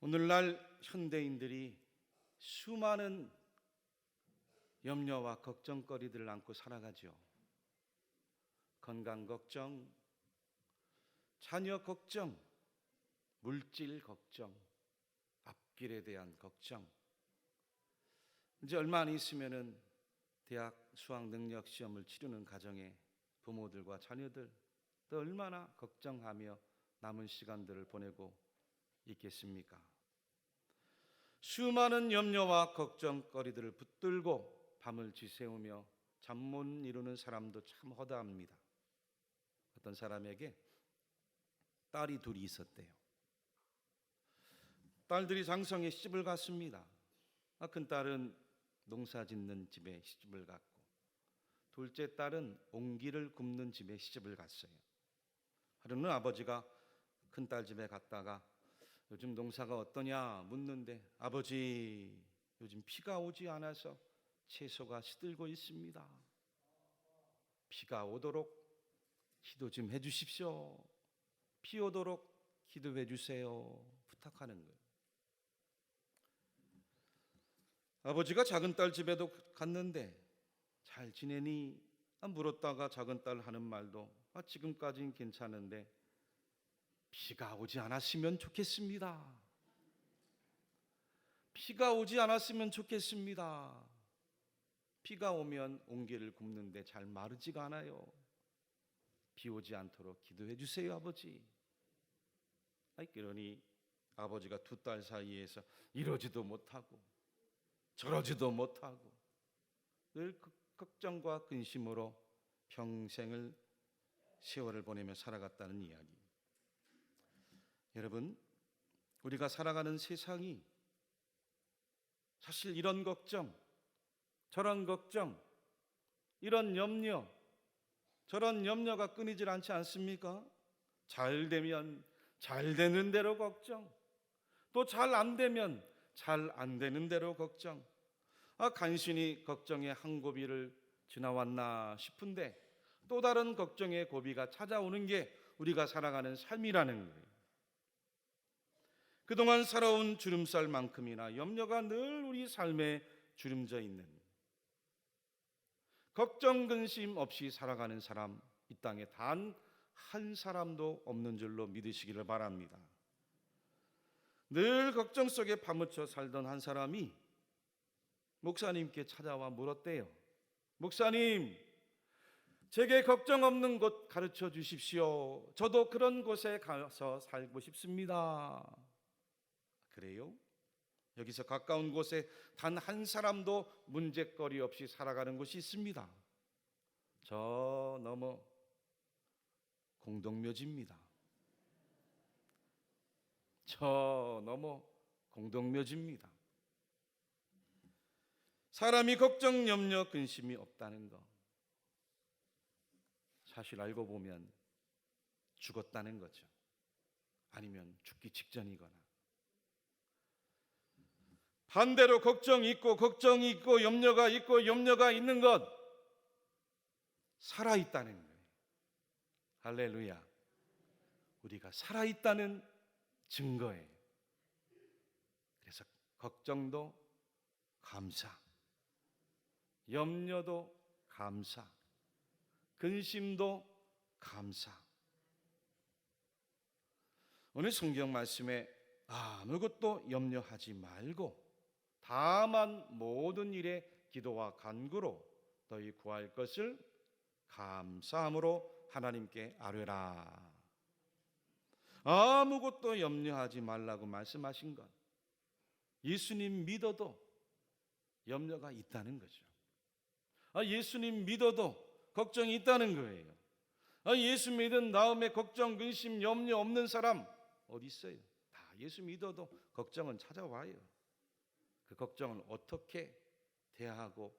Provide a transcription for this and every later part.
오늘날 현대인들이 수많은 염려와 걱정거리들을 안고 살아가죠. 건강 걱정, 자녀 걱정, 물질 걱정, 앞길에 대한 걱정. 이제 얼마 안 있으면은 대학 수학 능력 시험을 치르는 가정의 부모들과 자녀들 또 얼마나 걱정하며 남은 시간들을 보내고 있겠습니까? 수많은 염려와 걱정거리들을 붙들고 밤을 지새우며 잠 못 이루는 사람도 참 허다합니다. 어떤 사람에게 딸이 둘이 있었대요. 딸들이 장성에 시집을 갔습니다. 큰 딸은 농사 짓는 집에 시집을 갔고, 둘째 딸은 옹기를 굽는 집에 시집을 갔어요. 하루는 아버지가 큰딸 집에 갔다가 요즘 농사가 어떠냐 묻는데, 아버지 요즘 비가 오지 않아서 채소가 시들고 있습니다. 비가 오도록 기도 좀 해주십시오. 비 오도록 기도해 주세요. 부탁하는 거예요. 아버지가 작은 딸 집에도 갔는데 잘 지내니? 물었다가 작은 딸 하는 말도 지금까지는 괜찮은데 비가 오지 않았으면 좋겠습니다. 비가 오지 않았으면 좋겠습니다. 비가 오면 옹기를 굽는데 잘 마르지가 않아요. 비 오지 않도록 기도해 주세요, 아버지. 그러니 아버지가 두 딸 사이에서 이러지도 못하고 저러지도 못하고 늘 걱정과 근심으로 평생을 세월을 보내며 살아갔다는 이야기. 여러분, 우리가 살아가는 세상이 사실 이런 걱정, 저런 걱정, 이런 염려, 저런 염려가 끊이질 않지 않습니까? 잘 되면 잘 되는 대로 걱정, 또 잘 안 되면 잘 안 되는 대로 걱정. 간신히 걱정의 한 고비를 지나왔나 싶은데 또 다른 걱정의 고비가 찾아오는 게 우리가 살아가는 삶이라는 거예요. 그동안 살아온 주름살만큼이나 염려가 늘 우리 삶에 주름져 있는, 걱정 근심 없이 살아가는 사람 이 땅에 단 한 사람도 없는 줄로 믿으시기를 바랍니다. 늘 걱정 속에 파묻혀 살던 한 사람이 목사님께 찾아와 물었대요. 목사님, 제게 걱정 없는 곳 가르쳐 주십시오. 저도 그런 곳에 가서 살고 싶습니다. 그래요? 여기서 가까운 곳에 단 한 사람도 문제거리 없이 살아가는 곳이 있습니다. 저 너머 공동묘지입니다. 저 너머 공동묘지입니다. 사람이 걱정, 염려, 근심이 없다는 거, 사실 알고 보면 죽었다는 거죠. 아니면 죽기 직전이거나. 반대로 걱정이 있고 염려가 있고 염려가 있는 것, 살아있다는 거예요. 할렐루야. 우리가 살아있다는 증거예요. 그래서 걱정도 감사, 염려도 감사, 근심도 감사. 오늘 성경 말씀에 아무것도 염려하지 말고 다만 모든 일에 기도와 간구로 너희 구할 것을 감사함으로 하나님께 아뢰라. 아무것도 염려하지 말라고 말씀하신 것, 예수님 믿어도 염려가 있다는 거죠. 예수님 믿어도 걱정이 있다는 거예요. 예수 믿은 다음에 걱정, 근심, 염려 없는 사람 어디 있어요? 다 예수 믿어도 걱정은 찾아와요. 그 걱정을 어떻게 대하고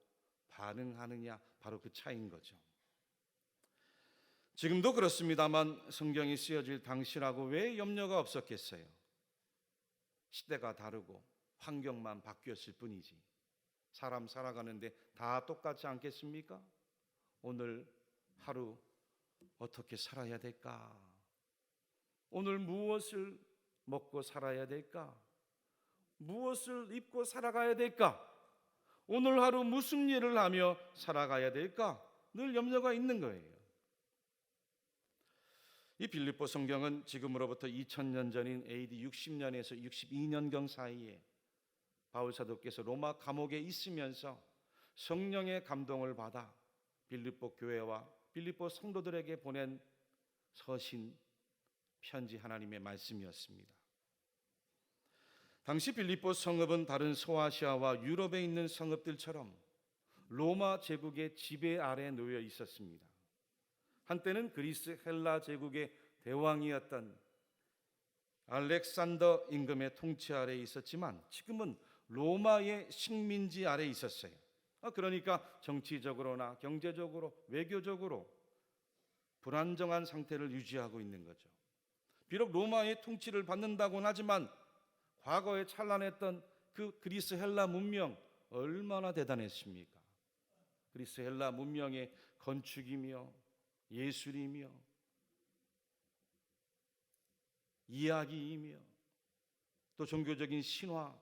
반응하느냐, 바로 그 차이인 거죠. 지금도 그렇습니다만 성경이 쓰여질 당시라고 왜 염려가 없었겠어요? 시대가 다르고 환경만 바뀌었을 뿐이지 사람 살아가는데 다 똑같지 않겠습니까? 오늘 하루 어떻게 살아야 될까? 오늘 무엇을 먹고 살아야 될까? 무엇을 입고 살아가야 될까? 오늘 하루 무슨 일을 하며 살아가야 될까? 늘 염려가 있는 거예요. 이 빌립보 성경은 지금으로부터 2000년 전인 AD 60년에서 62년경 사이에 바울 사도께서 로마 감옥에 있으면서 성령의 감동을 받아 빌립보 교회와 빌립보 성도들에게 보낸 서신, 편지, 하나님의 말씀이었습니다. 당시 빌립보 성읍은 다른 소아시아와 유럽에 있는 성읍들처럼 로마 제국의 지배 아래 놓여 있었습니다. 한때는 그리스 헬라 제국의 대왕이었던 알렉산더 임금의 통치 아래에 있었지만 지금은 로마의 식민지 아래에 있었어요. 그러니까 정치적으로나 경제적으로, 외교적으로 불안정한 상태를 유지하고 있는 거죠. 비록 로마의 통치를 받는다고는 하지만 과거에 찬란했던 그 그리스 헬라 문명 얼마나 대단했습니까? 그리스 헬라 문명의 건축이며 예술이며 이야기이며 또 종교적인 신화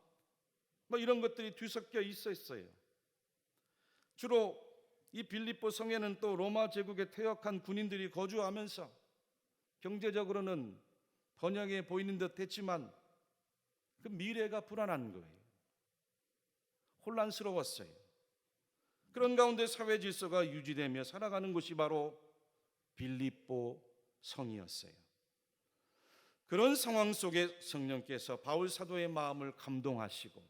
이런 것들이 뒤섞여 있었어요. 주로 이 빌립보 성에는 또 로마 제국에 퇴역한 군인들이 거주하면서 경제적으로는 번영해 보이는 듯 했지만 그 미래가 불안한 거예요. 혼란스러웠어요. 그런 가운데 사회 질서가 유지되며 살아가는 곳이 바로 빌립보 성이었어요. 그런 상황 속에 성령께서 바울 사도의 마음을 감동하시고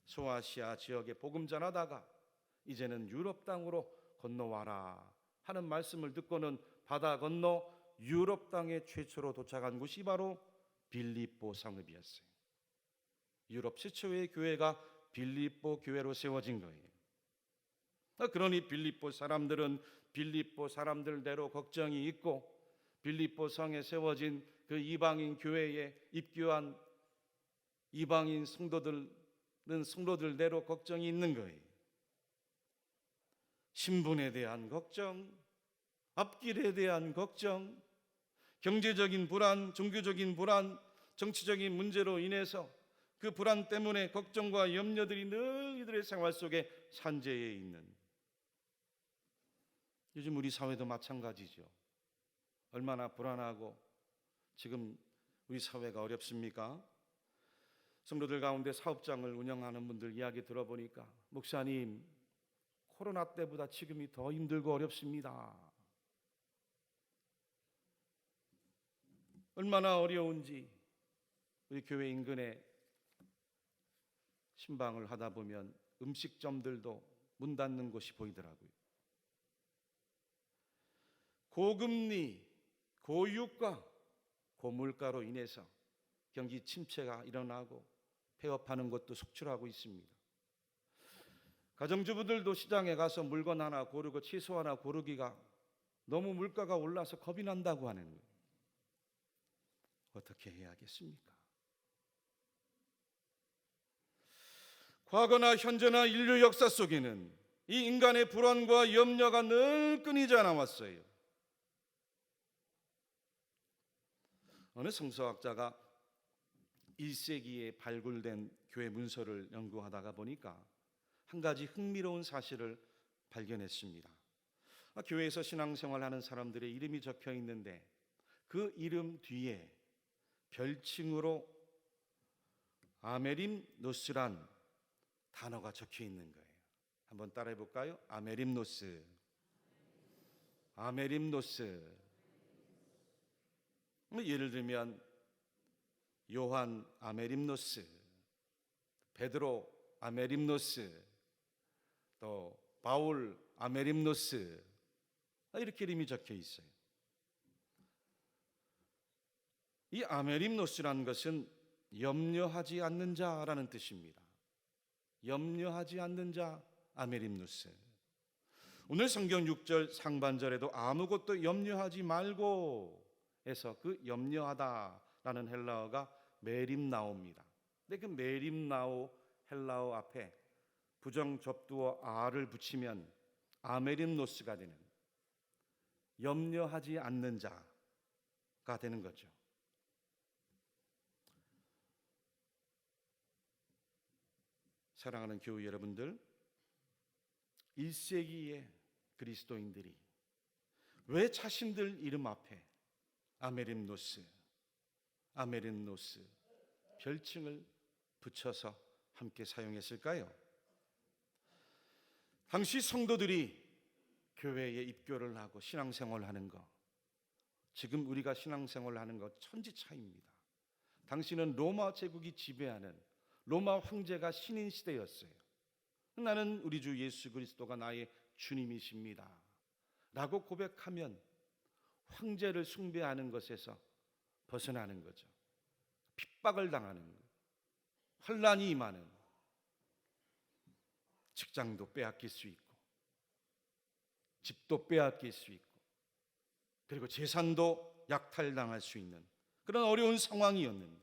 소아시아 지역에 복음 전하다가 이제는 유럽 땅으로 건너와라 하는 말씀을 듣고는 바다 건너 유럽 땅에 최초로 도착한 곳이 바로 빌립보 성읍이었어요. 유럽 최초의 교회가 빌립보 교회로 세워진 거예요. 그러니 빌립보 사람들은 빌립보 사람들대로 걱정이 있고 빌립보 성에 세워진 그 이방인 교회에 입교한 이방인 성도들은 성도들대로 걱정이 있는 거예요. 신분에 대한 걱정, 앞길에 대한 걱정, 경제적인 불안, 종교적인 불안, 정치적인 문제로 인해서 그 불안 때문에 걱정과 염려들이 늘 이들의 생활 속에 산재해 있는, 요즘 우리 사회도 마찬가지죠. 얼마나 불안하고 지금 우리 사회가 어렵습니까? 성도들 가운데 사업장을 운영하는 분들 이야기 들어보니까 목사님, 코로나 때보다 지금이 더 힘들고 어렵습니다. 얼마나 어려운지 우리 교회 인근에 신방을 하다 보면 음식점들도 문 닫는 곳이 보이더라고요. 고금리, 고유가, 고물가로 인해서 경기 침체가 일어나고 폐업하는 것도 속출하고 있습니다. 가정주부들도 시장에 가서 물건 하나 고르고 채소 하나 고르기가 너무 물가가 올라서 겁이 난다고 하는 거예요. 어떻게 해야겠습니까? 과거나 현재나 인류 역사 속에는 이 인간의 불안과 염려가 늘 끊이지 않아 왔어요. 어느 성서학자가 1세기에 발굴된 교회 문서를 연구하다가 보니까 한 가지 흥미로운 사실을 발견했습니다. 교회에서 신앙생활하는 사람들의 이름이 적혀 있는데 그 이름 뒤에 별칭으로 아메림노스란 단어가 적혀 있는 거예요. 한번 따라해 볼까요? 아메림노스, 아메림노스. 예를 들면 요한 아메림노스, 베드로 아메림노스, 또 바울 아메림노스, 이렇게 이름이 적혀 있어요. 이 아메림노스라는 것은 염려하지 않는 자라는 뜻입니다. 염려하지 않는 자, 아메림노스. 오늘 성경 6절 상반절에도 아무것도 염려하지 말고 해서 그 염려하다라는 헬라어가 메림나오입니다. 근데 그 메림나오 헬라어 앞에 부정 접두어 아를 붙이면 아메림노스가 되는, 염려하지 않는 자가 되는 거죠. 사랑하는 교우 여러분들, 1세기의 그리스도인들이 왜 자신들 이름 앞에 아메림노스 별칭을 붙여서 함께 사용했을까요? 당시 성도들이 교회에 입교를 하고 신앙생활을 하는 것, 지금 우리가 신앙생활을 하는 것 천지 차이입니다. 당시는 로마 제국이 지배하는 로마 황제가 신인 시대였어요. 나는 우리 주 예수 그리스도가 나의 주님이십니다 라고 고백하면 황제를 숭배하는 것에서 벗어나는 거죠. 핍박을 당하는 것, 환난이 임하는, 직장도 빼앗길 수 있고 집도 빼앗길 수 있고 그리고 재산도 약탈당할 수 있는 그런 어려운 상황이었는데,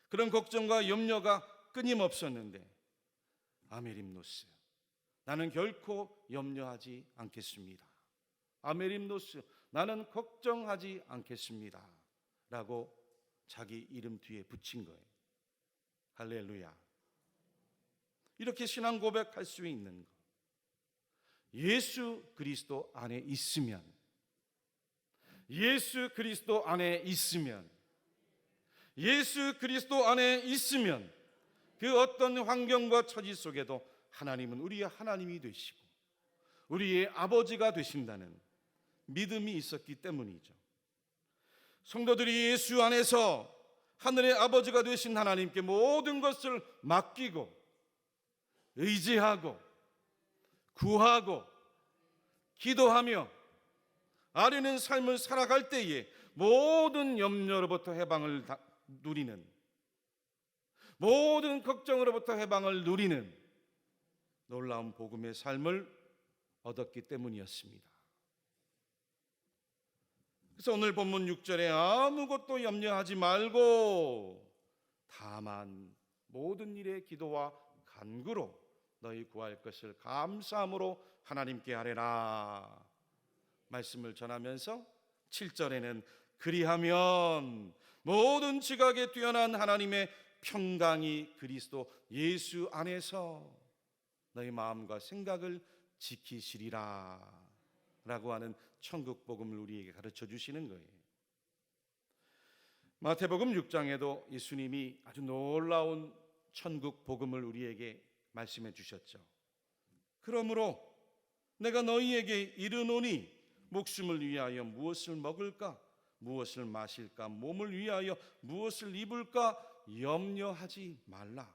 그런 걱정과 염려가 끊임없었는데 아메림노스, 나는 결코 염려하지 않겠습니다. 아메림노스, 나는 걱정하지 않겠습니다 라고 자기 이름 뒤에 붙인 거예요. 할렐루야. 이렇게 신앙 고백할 수 있는 것, 예수 그리스도 안에 있으면, 예수 그리스도 안에 있으면, 예수 그리스도 안에 있으면 그 어떤 환경과 처지 속에도 하나님은 우리의 하나님이 되시고 우리의 아버지가 되신다는 믿음이 있었기 때문이죠. 성도들이 예수 안에서 하늘의 아버지가 되신 하나님께 모든 것을 맡기고 의지하고 구하고 기도하며 아뢰는 삶을 살아갈 때에 모든 염려로부터 해방을 누리는, 모든 걱정으로부터 해방을 누리는 놀라운 복음의 삶을 얻었기 때문이었습니다. 그래서 오늘 본문 6절에 아무것도 염려하지 말고 다만 모든 일에 기도와 간구로 너희 구할 것을 감사함으로 하나님께 아뢰라 말씀을 전하면서 7절에는 그리하면 모든 지각에 뛰어난 하나님의 평강이 그리스도 예수 안에서 너희 마음과 생각을 지키시리라 라고 하는 천국 복음을 우리에게 가르쳐 주시는 거예요. 마태복음 6장에도 예수님이 아주 놀라운 천국 복음을 우리에게 말씀해 주셨죠. 그러므로 내가 너희에게 이르노니 목숨을 위하여 무엇을 먹을까, 무엇을 마실까, 몸을 위하여 무엇을 입을까 염려하지 말라.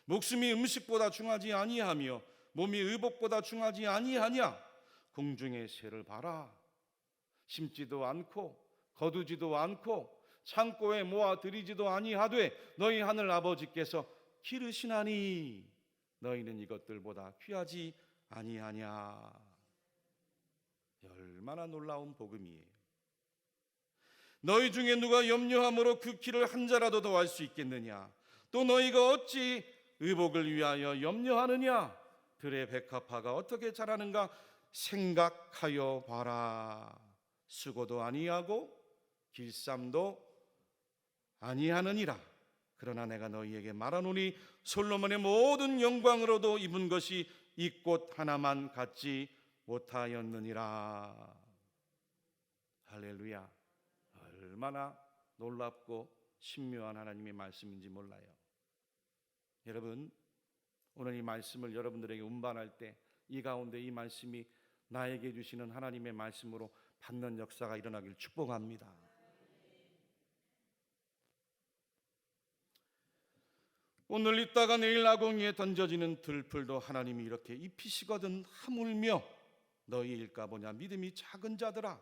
목숨이 음식보다 중하지 아니하며 몸이 의복보다 중하지 아니하냐. 공중의 새를 봐라. 심지도 않고 거두지도 않고 창고에 모아 들이지도 아니하되 너희 하늘 아버지께서 기르시나니 너희는 이것들보다 귀하지 아니하냐. 얼마나 놀라운 복음이에요. 너희 중에 누가 염려함으로 그 키를 한 자라도 더할 수 있겠느냐. 또 너희가 어찌 의복을 위하여 염려하느냐. 들의 백합화가 어떻게 자라는가 생각하여 봐라. 수고도 아니하고 길쌈도 아니하느니라. 그러나 내가 너희에게 말하노니 솔로몬의 모든 영광으로도 입은 것이 이 꽃 하나만 갖지 못하였느니라. 할렐루야. 얼마나 놀랍고 신묘한 하나님의 말씀인지 몰라요. 여러분, 오늘 이 말씀을 여러분들에게 운반할 때 이 가운데 이 말씀이 나에게 주시는 하나님의 말씀으로 받는 역사가 일어나길 축복합니다. 오늘 있다가 내일 아궁이에 던져지는 들풀도 하나님이 이렇게 입히시거든 하물며 너희일까 보냐. 믿음이 작은 자들아,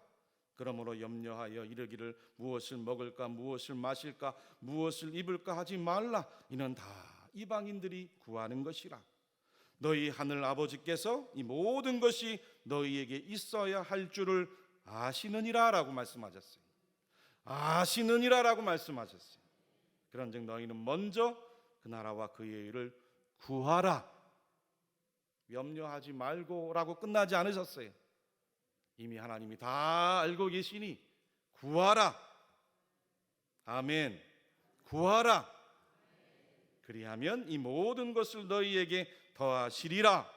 그러므로 염려하여 이르기를 무엇을 먹을까 무엇을 마실까 무엇을 입을까 하지 말라. 이는 다 이방인들이 구하는 것이라. 너희 하늘 아버지께서 이 모든 것이 너희에게 있어야 할 줄을 아시느니라 라고 말씀하셨어요. 아시느니라 라고 말씀하셨어요. 그런즉 너희는 먼저 그 나라와 그의 의를 구하라. 염려하지 말고 라고 끝나지 않으셨어요. 이미 하나님이 다 알고 계시니 구하라. 아멘. 구하라. 그리하면 이 모든 것을 너희에게 더하시리라.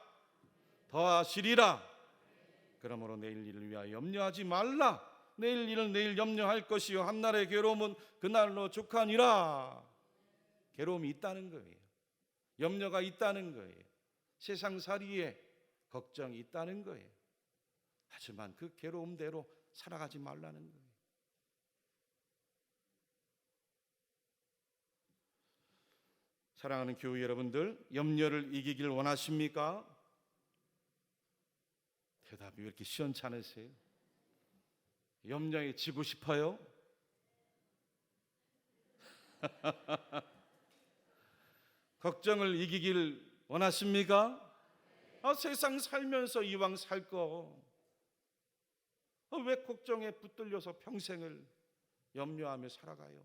그러므로 내일 일을 위하여 염려하지 말라. 내일 일은 내일 염려할 것이요 한날의 괴로움은 그날로 족하니라. 괴로움이 있다는 거예요. 염려가 있다는 거예요. 세상살이에 걱정이 있다는 거예요. 하지만 그 괴로움대로 살아가지 말라는 거예요. 사랑하는 교회 여러분들, 염려를 이기길 원하십니까? 대답이 왜 이렇게 시원찮으세요? 염려에 지고 싶어요? 걱정을 이기길 원하십니까? 세상 살면서 이왕 살 거 왜 걱정에 붙들려서 평생을 염려하며 살아가요?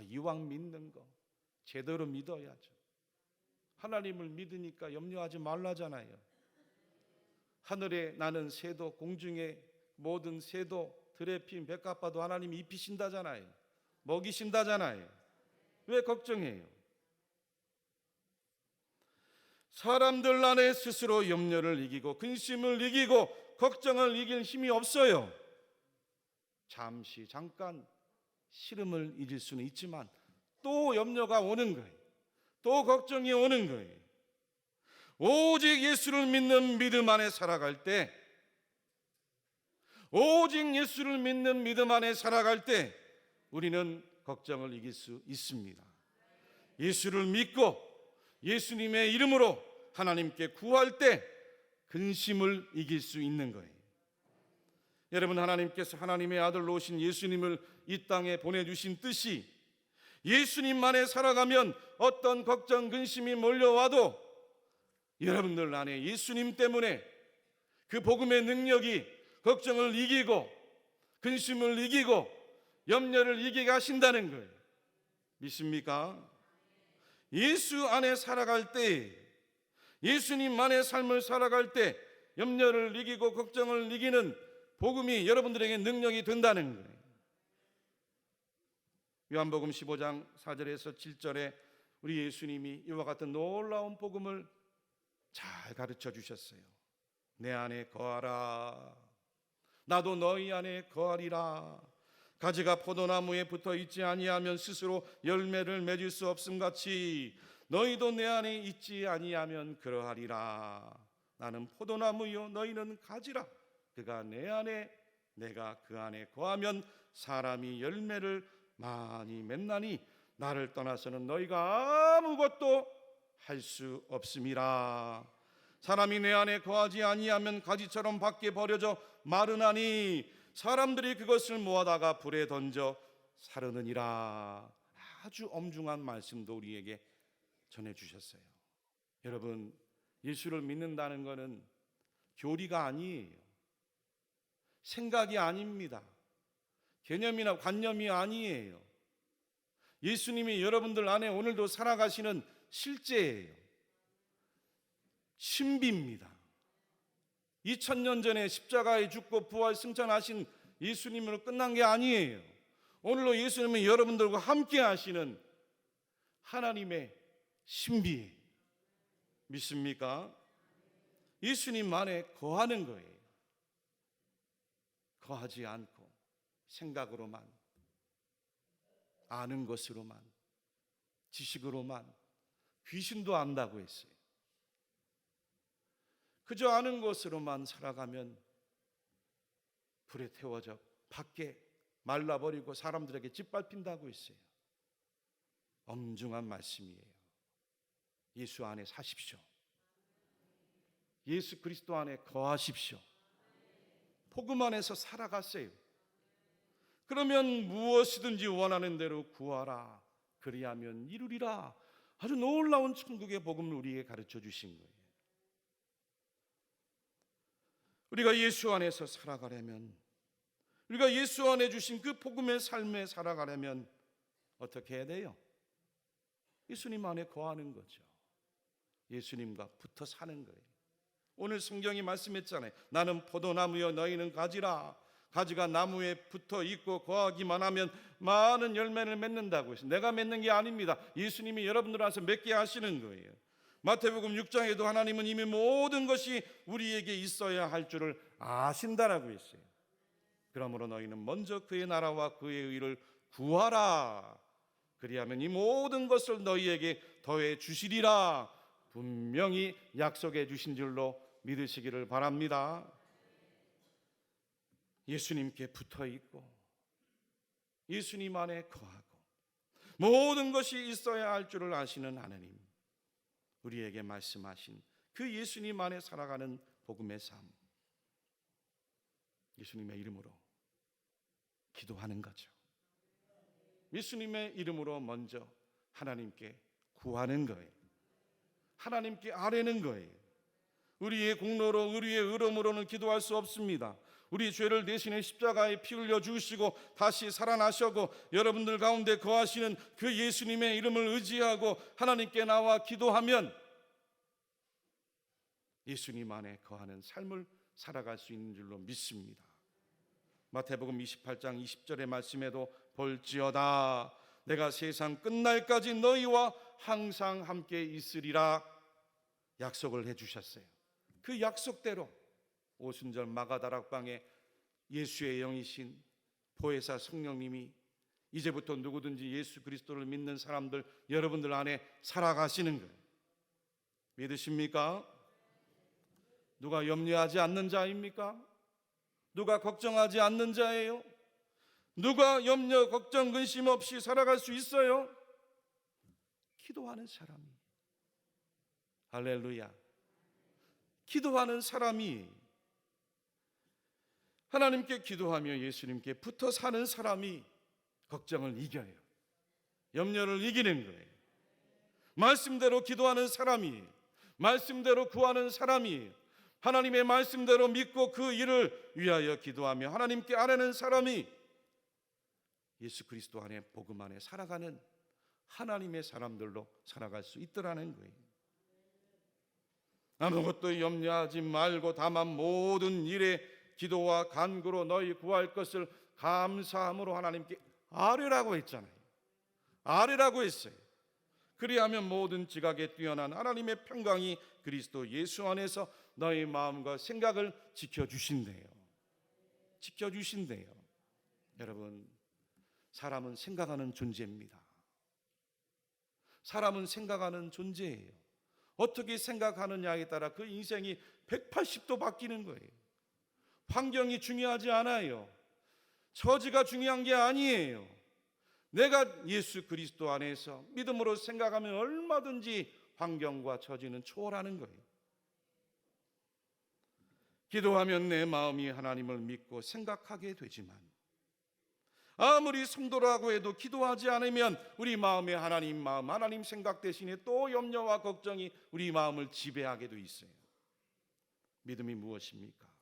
이왕 믿는 거 제대로 믿어야죠. 하나님을 믿으니까 염려하지 말라잖아요. 하늘에 나는 새도 공중의 모든 새도 들에 핀 백합화도 하나님이 입히신다잖아요. 먹이신다잖아요. 왜 걱정해요? 사람들 안에 스스로 염려를 이기고 근심을 이기고 걱정을 이길 힘이 없어요. 잠깐 시름을 잊을 수는 있지만 또 염려가 오는 거예요. 또 걱정이 오는 거예요. 오직 예수를 믿는 믿음 안에 살아갈 때, 오직 예수를 믿는 믿음 안에 살아갈 때 우리는 걱정을 이길 수 있습니다. 예수를 믿고 예수님의 이름으로 하나님께 구할 때 근심을 이길 수 있는 거예요. 여러분, 하나님께서 하나님의 아들로 오신 예수님을 이 땅에 보내주신 뜻이 예수님만에 살아가면 어떤 걱정, 근심이 몰려와도 여러분들 안에 예수님 때문에 그 복음의 능력이 걱정을 이기고 근심을 이기고 염려를 이기게 하신다는 거예요. 믿습니까? 예수 안에 살아갈 때, 예수님만의 삶을 살아갈 때 염려를 이기고 걱정을 이기는 복음이 여러분들에게 능력이 된다는 거예요. 요한복음 15장 4절에서 7절에 우리 예수님이 이와 같은 놀라운 복음을 잘 가르쳐 주셨어요. 내 안에 거하라. 나도 너희 안에 거하리라. 가지가 포도나무에 붙어 있지 아니하면 스스로 열매를 맺을 수 없음 같이 너희도 내 안에 있지 아니하면 그러하리라. 나는 포도나무요 너희는 가지라. 그가 내 안에 내가 그 안에 거하면 사람이 열매를 많이 맺나니 나를 떠나서는 너희가 아무것도 할 수 없음이라. 사람이 내 안에 거하지 아니하면 가지처럼 밖에 버려져 마르나니 사람들이 그것을 모아다가 불에 던져 사르느니라. 아주 엄중한 말씀도 우리에게 전해주셨어요. 여러분, 예수를 믿는다는 것은 교리가 아니에요. 생각이 아닙니다. 개념이나 관념이 아니에요. 예수님이 여러분들 안에 오늘도 살아가시는 실제예요. 신비입니다. 2000년 전에 십자가에 죽고 부활 승천하신 예수님으로 끝난 게 아니에요. 오늘도 예수님은 여러분들과 함께 하시는 하나님의 신비예요. 믿습니까? 예수님 안에 거하는 거예요. 거하지 않고 생각으로만, 아는 것으로만, 지식으로만, 귀신도 안다고 했어요. 그저 아는 것으로만 살아가면 불에 태워져 밖에 말라버리고 사람들에게 짓밟힌다고 했어요. 엄중한 말씀이에요. 예수 안에 사십시오. 예수 그리스도 안에 거하십시오. 복음 안에서 살아가세요. 그러면 무엇이든지 원하는 대로 구하라. 그리하면 이루리라. 아주 놀라운 천국의 복음을 우리에게 가르쳐 주신 거예요. 우리가 예수 안에서 살아가려면, 우리가 예수 안에 주신 그 복음의 삶에 살아가려면 어떻게 해야 돼요? 예수님 안에 거하는 거죠. 예수님과 붙어 사는 거예요. 오늘 성경이 말씀했잖아요. 나는 포도나무여 너희는 가지라. 가지가 나무에 붙어 있고 거하기만 하면 많은 열매를 맺는다고 했어요. 내가 맺는 게 아닙니다. 예수님이 여러분들한테 맺게 하시는 거예요. 마태복음 6장에도 하나님은 이미 모든 것이 우리에게 있어야 할 줄을 아신다라고 했어요. 그러므로 너희는 먼저 그의 나라와 그의 의를 구하라. 그리하면 이 모든 것을 너희에게 더해 주시리라. 분명히 약속해 주신 줄로 믿으시기를 바랍니다. 예수님께 붙어 있고 예수님 안에 거하고 모든 것이 있어야 할 줄을 아시는 하나님, 우리에게 말씀하신 그 예수님 안에 살아가는 복음의 삶, 예수님의 이름으로 기도하는 거죠. 예수님의 이름으로 먼저 하나님께 구하는 거예요. 하나님께 아뢰는 거예요. 우리의 공로로 우리의 의로움으로는 기도할 수 없습니다. 우리 죄를 대신해 십자가에 피 흘려 주시고 다시 살아나셨고 여러분들 가운데 거하시는 그 예수님의 이름을 의지하고 하나님께 나와 기도하면 예수님 안에 거하는 삶을 살아갈 수 있는 줄로 믿습니다. 마태복음 28장 20절의 말씀에도 볼지어다 내가 세상 끝날까지 너희와 항상 함께 있으리라 약속을 해주셨어요. 그 약속대로 오순절 마가다락방에 예수의 영이신 보혜사 성령님이 이제부터 누구든지 예수 그리스도를 믿는 사람들 여러분들 안에 살아가시는 거예요. 믿으십니까? 누가 염려하지 않는 자입니까? 누가 걱정하지 않는 자예요? 누가 염려, 걱정, 근심 없이 살아갈 수 있어요? 기도하는 사람이. 할렐루야. 기도하는 사람이, 하나님께 기도하며 예수님께 붙어 사는 사람이 걱정을 이겨요. 염려를 이기는 거예요. 말씀대로 기도하는 사람이, 말씀대로 구하는 사람이, 하나님의 말씀대로 믿고 그 일을 위하여 기도하며 하나님께 아뢰는 사람이 예수 그리스도 안에 복음 안에 살아가는 하나님의 사람들로 살아갈 수 있더라는 거예요. 아무것도 염려하지 말고 다만 모든 일에 기도와 간구로 너희 구할 것을 감사함으로 하나님께 아뢰라고 했잖아요. 아뢰라고 했어요. 그리하면 모든 지각에 뛰어난 하나님의 평강이 그리스도 예수 안에서 너희 마음과 생각을 지켜주신대요. 지켜주신대요. 여러분, 사람은 생각하는 존재입니다. 사람은 생각하는 존재예요. 어떻게 생각하느냐에 따라 그 인생이 180도 바뀌는 거예요. 환경이 중요하지 않아요. 처지가 중요한 게 아니에요. 내가 예수 그리스도 안에서 믿음으로 생각하면 얼마든지 환경과 처지는 초월하는 거예요. 기도하면 내 마음이 하나님을 믿고 생각하게 되지만 아무리 성도라고 해도 기도하지 않으면 우리 마음에 하나님 마음, 하나님 생각 대신에 또 염려와 걱정이 우리 마음을 지배하게 돼 있어요. 믿음이 무엇입니까?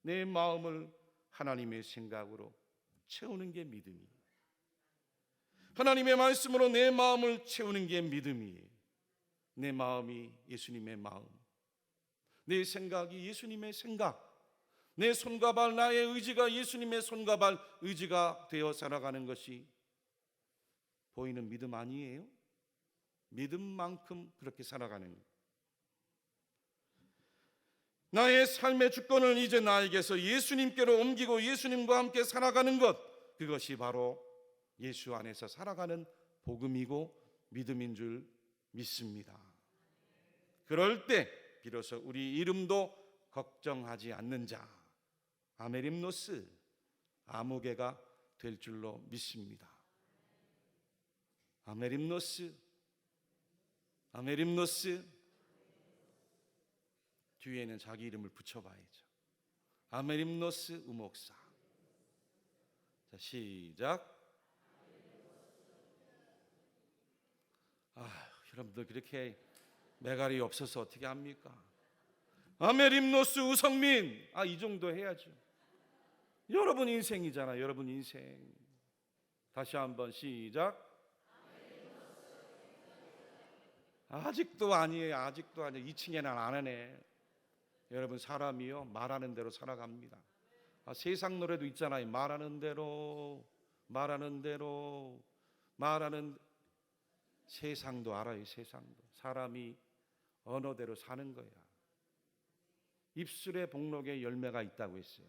내 마음을 하나님의 생각으로 채우는 게 믿음이에요. 하나님의 말씀으로 내 마음을 채우는 게 믿음이에요. 내 마음이 예수님의 마음, 내 생각이 예수님의 생각, 내 손과 발, 나의 의지가 예수님의 손과 발, 의지가 되어 살아가는 것이 보이는 믿음 아니에요? 믿음만큼 그렇게 살아가는 거예요. 나의 삶의 주권을 이제 나에게서 예수님께로 옮기고 예수님과 함께 살아가는 것, 그것이 바로 예수 안에서 살아가는 복음이고 믿음인 줄 믿습니다. 그럴 때 비로소 우리 이름도 걱정하지 않는 자, 아메림노스, 아무개가 될 줄로 믿습니다. 아메림노스, 아메림노스. 뒤에는 자기 이름을 붙여봐야죠. 아메림노스 우목사. 자, 시작. 여러분들 그렇게 매갈이 없어서 어떻게 합니까? 아메림노스 우성민. 이 정도 해야죠. 여러분 인생이잖아. 여러분 인생. 다시 한번 시작. 아직도 아니에요. 아직도 아니에요. 2층에는 안 하네. 여러분, 사람이요 말하는 대로 살아갑니다. 세상 노래도 있잖아요. 말하는 대로 세상도 알아요. 세상도 사람이 언어대로 사는 거야. 입술에 복록의 열매가 있다고 했어요.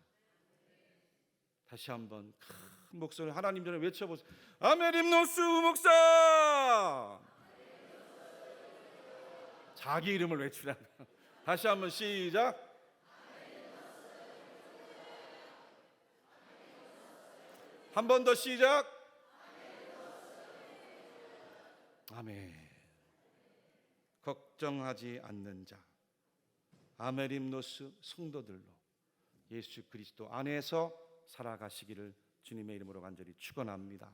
다시 한번 큰 목소리로 하나님 전에 외쳐보세요. 아메림노스 목사. 자기 이름을 외치라. 다시 한번 시작. 한 번 더 시작. 아멘. 걱정하지 않는 자, 아메림노스 성도들로 예수 그리스도 안에서 살아가시기를 주님의 이름으로 간절히 축원합니다.